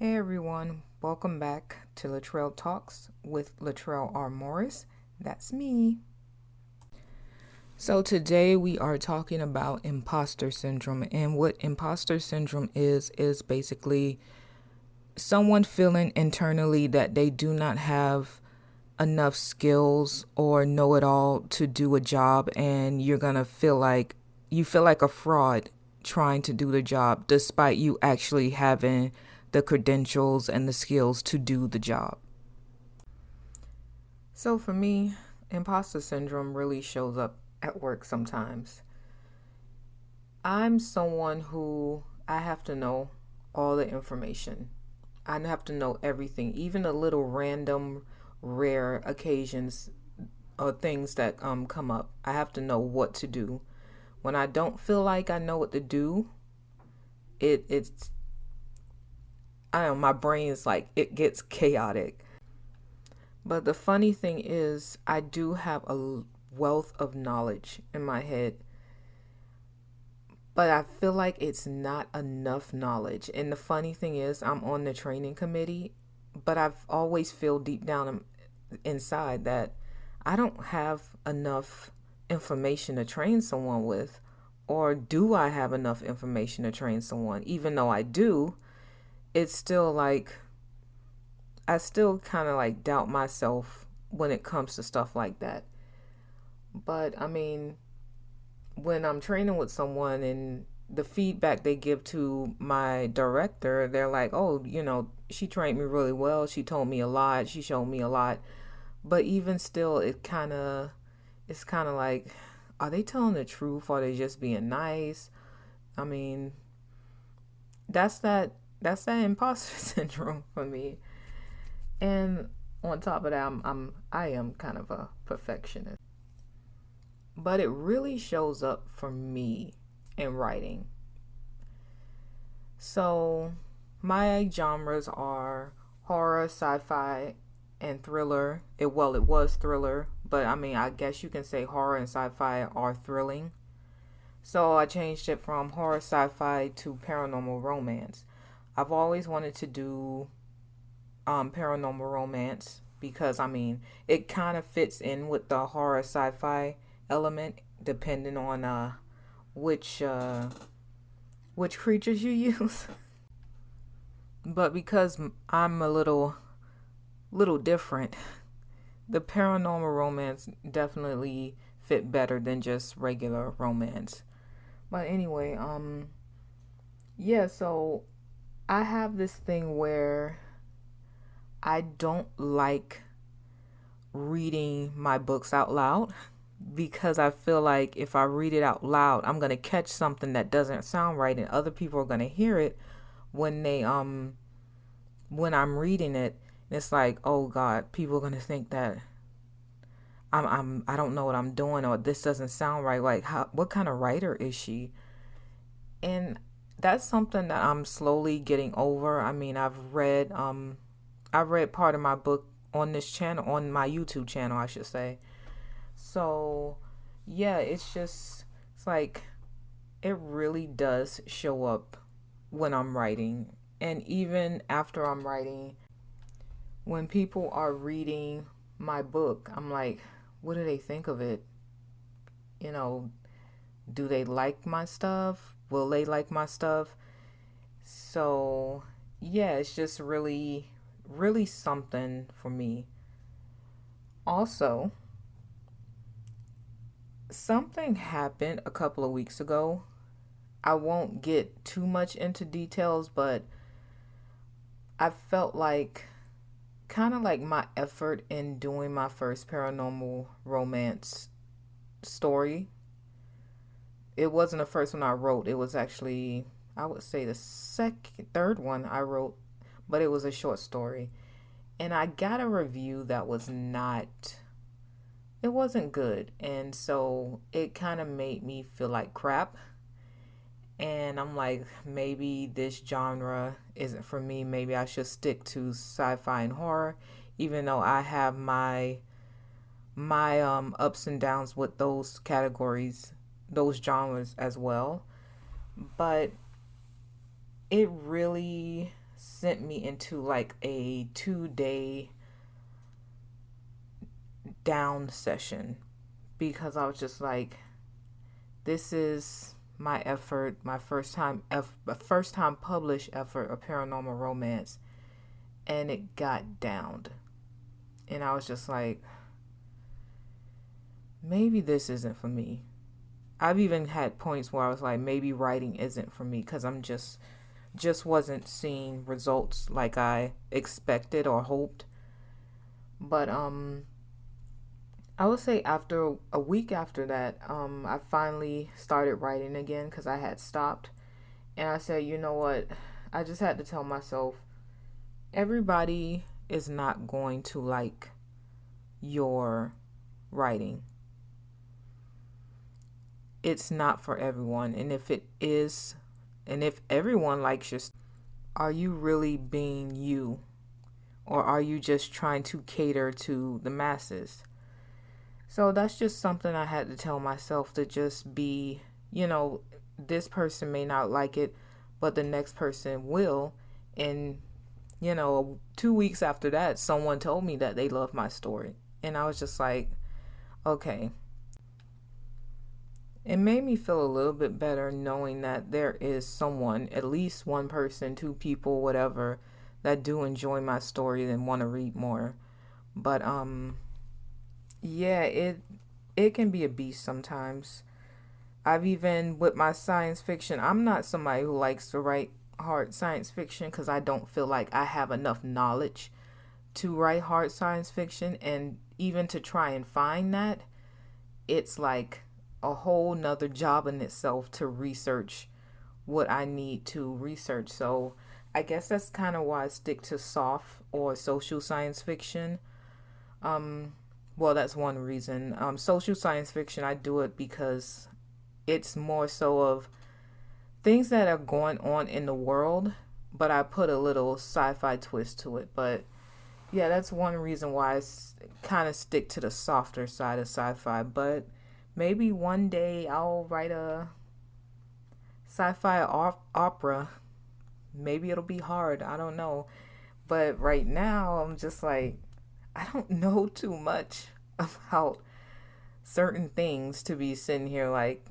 Hey everyone, welcome back to Latrell Talks with Latrell R. Morris. That's me. So today we are talking about imposter syndrome, and what imposter syndrome is basically someone feeling internally that they do not have enough skills or know it all to do a job, and you're going to feel like a fraud trying to do the job despite you actually having the credentials and the skills to do the job. So for me, imposter syndrome really shows up at work sometimes. I'm someone who I have to know all the information. I have to know everything, even the little random, rare occasions or things that come up. I have to know what to do. When I don't feel like I know what to do, it's I don't know, my brain is like it gets chaotic. But the funny thing is, I do have a wealth of knowledge in my head, but I feel like it's not enough knowledge. And the funny thing is, I'm on the training committee, but I've always feel deep down inside that I don't have enough information to train someone with. Or do I have enough information to train someone? Even though I do, it's still like I still kind of like doubt myself when it comes to stuff like that. But I mean, when I'm training with someone and the feedback they give to my director, they're like, oh, she trained me really well. She told me a lot. She showed me a lot. But even still, it's kind of like, are they telling the truth? Or are they just being nice? I mean, that's that imposter syndrome for me. And on top of that, I am kind of a perfectionist. But it really shows up for me in writing. So my genres are horror, sci-fi, and thriller. It was thriller, but I mean, I guess you can say horror and sci-fi are thrilling. So I changed it from horror, sci-fi to paranormal romance. I've always wanted to do paranormal romance because I mean it kind of fits in with the horror sci-fi element depending on which uh which creatures you use. But because I'm a little different, the paranormal romance definitely fit better than just regular romance. But anyway, yeah, so I have this thing where I don't like reading my books out loud because I feel like if I read it out loud, I'm going to catch something that doesn't sound right and other people are going to hear it when when I'm reading it. And it's like, "Oh god, people are going to think that I don't know what I'm doing or this doesn't sound right. Like what kind of writer is she?" And that's something that I'm slowly getting over. I mean, I read part of my book on this channel, on my YouTube channel, I should say. So, yeah, it's like, it really does show up when I'm writing. And even after I'm writing, when people are reading my book, I'm like, what do they think of it? You know, do they like my stuff? Will they like my stuff? So, yeah, it's just really something for me. Also, something happened a couple of weeks ago. I won't get too much into details, but I felt like kind of like my effort in doing my first paranormal romance story. It wasn't the first one I wrote. It was actually, I would say, third one I wrote, but it was a short story. And I got a review that it wasn't good. And so it kind of made me feel like crap. And I'm like, maybe this genre isn't for me. Maybe I should stick to sci-fi and horror, even though I have my ups and downs with those categories, those genres as well. But it really sent me into like a 2 day down session because I was just like, this is my effort, my first time published effort of paranormal romance, and it got downed. And I was just like, maybe this isn't for me. I've even had points where I was like, maybe writing isn't for me because I'm just wasn't seeing results like I expected or hoped. But I would say after a week after that, I finally started writing again because I had stopped. And I said, you know what? I just had to tell myself, everybody is not going to like your writing. It's not for everyone. And if it is, and if everyone likes your story, are you really being you? Or are you just trying to cater to the masses? So that's just something I had to tell myself, to just be, this person may not like it, but the next person will. And, 2 weeks after that, someone told me that they loved my story. And I was just like, okay. It made me feel a little bit better knowing that there is someone, at least one person, two people, whatever, that do enjoy my story and want to read more. But, yeah, it can be a beast sometimes. I've even, with my science fiction, I'm not somebody who likes to write hard science fiction because I don't feel like I have enough knowledge to write hard science fiction. And even to try and find that, it's like a whole nother job in itself to research what I need to research. So I guess that's kind of why I stick to soft or social science fiction. Well, that's one reason. Social science fiction, I do it because it's more so of things that are going on in the world, but I put a little sci-fi twist to it. But yeah, that's one reason why I kind of stick to the softer side of sci-fi. But maybe one day I'll write a sci-fi opera. Maybe it'll be hard. I don't know. But right now, I'm just like, I don't know too much about certain things to be sitting here like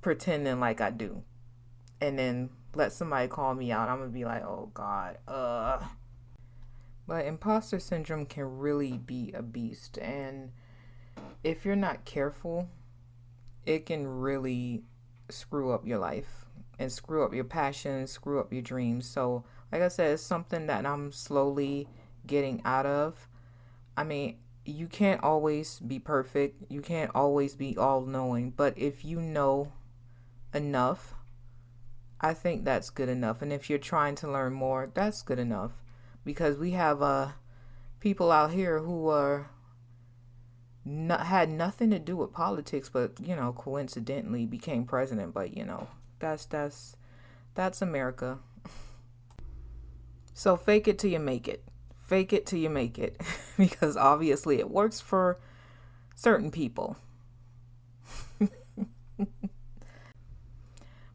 pretending like I do. And then let somebody call me out. I'm going to be like, oh God. But imposter syndrome can really be a beast. And if you're not careful, it can really screw up your life and screw up your passion, screw up your dreams. So, like I said, it's something that I'm slowly getting out of. I mean, you can't always be perfect. You can't always be all-knowing. But if you know enough, I think that's good enough. And if you're trying to learn more, that's good enough. Because we have people out here who are had nothing to do with politics, but coincidentally became president. But that's America. So fake it till you make it. Fake it till you make it, because obviously it works for certain people.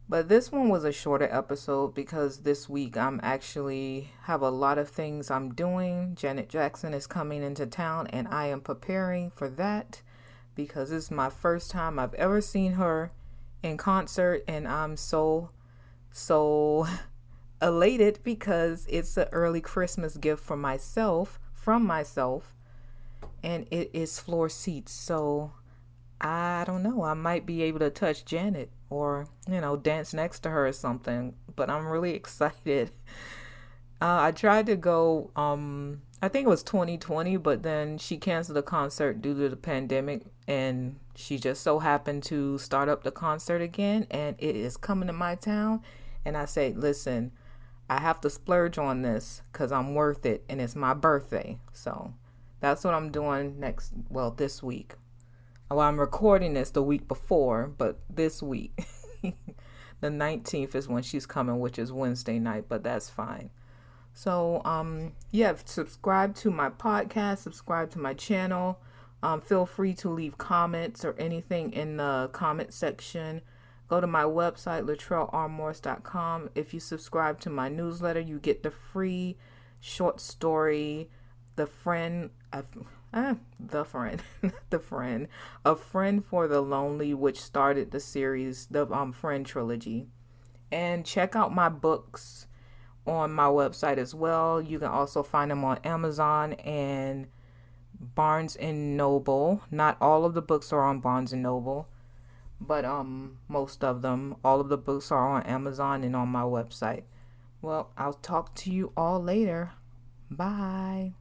But this one was a shorter episode because this week I'm actually have a lot of things I'm doing. Janet Jackson is coming into town and I am preparing for that because this is my first time I've ever seen her in concert, and I'm so elated because it's an early Christmas gift from myself, and it is floor seats. So I don't know, I might be able to touch Janet or dance next to her or something, but I'm really excited. I tried to go, I think it was 2020, but then she canceled the concert due to the pandemic, and she just so happened to start up the concert again, and it is coming to my town. And I say, listen, I have to splurge on this because I'm worth it, and it's my birthday. So that's what I'm doing this week. Well, I'm recording this the week before, but this week, the 19th is when she's coming, which is Wednesday night, but that's fine. So, subscribe to my podcast, subscribe to my channel. Feel free to leave comments or anything in the comment section. Go to my website, latrellrmorse.com. If you subscribe to my newsletter, you get the free short story, The Friend, The Friend, The Friend, A Friend for the Lonely, which started the series, the Friend Trilogy. And check out my books on my website as well. You can also find them on Amazon and Barnes and Noble. Not all of the books are on Barnes and Noble, but most of them. All of the books are on Amazon and on my website. Well, I'll talk to you all later. Bye.